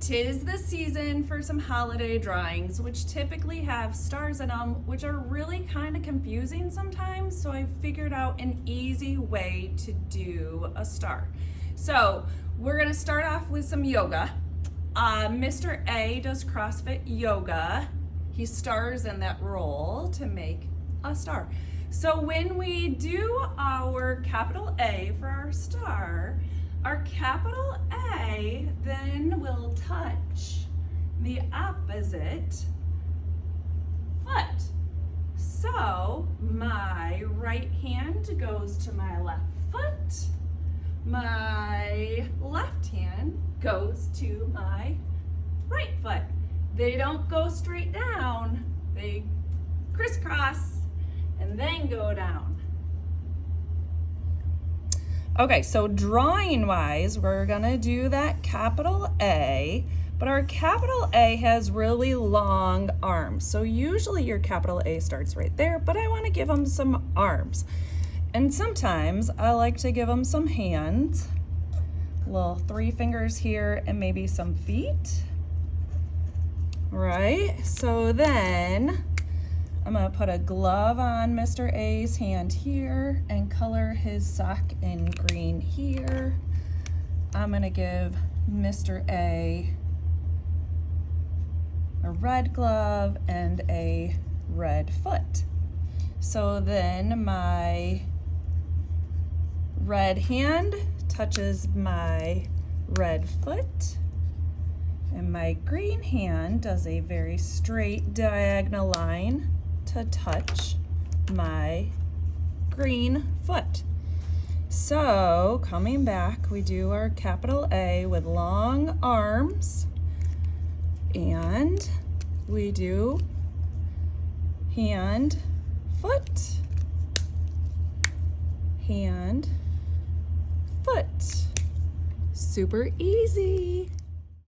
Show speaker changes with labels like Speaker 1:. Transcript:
Speaker 1: 'Tis the season for some holiday drawings, which typically have stars in them, which are really kind of confusing sometimes. So I figured out an easy way to do a star. So we're gonna start off with some yoga. Mr. A does CrossFit yoga. He stars in that role to make a star. So when we do our capital A for our star, our capital A then will touch the opposite foot. So my right hand goes to my left foot. My left hand goes to my right foot. They don't go straight down, they crisscross and then go down. Okay, so drawing wise, we're gonna do that capital A, but our capital A has really long arms. So usually your capital A starts right there, but I wanna give them some arms. And sometimes I like to give them some hands, little 3 fingers here and maybe some feet, right? So then I'm gonna put a glove on Mr. A's hand here and color his sock in green here. I'm gonna give Mr. A red glove and a red foot. So then my red hand touches my red foot, and my green hand does a very straight diagonal line to touch my green foot. So coming back, we do our capital A with long arms, and we do hand, foot, hand, foot. Super easy.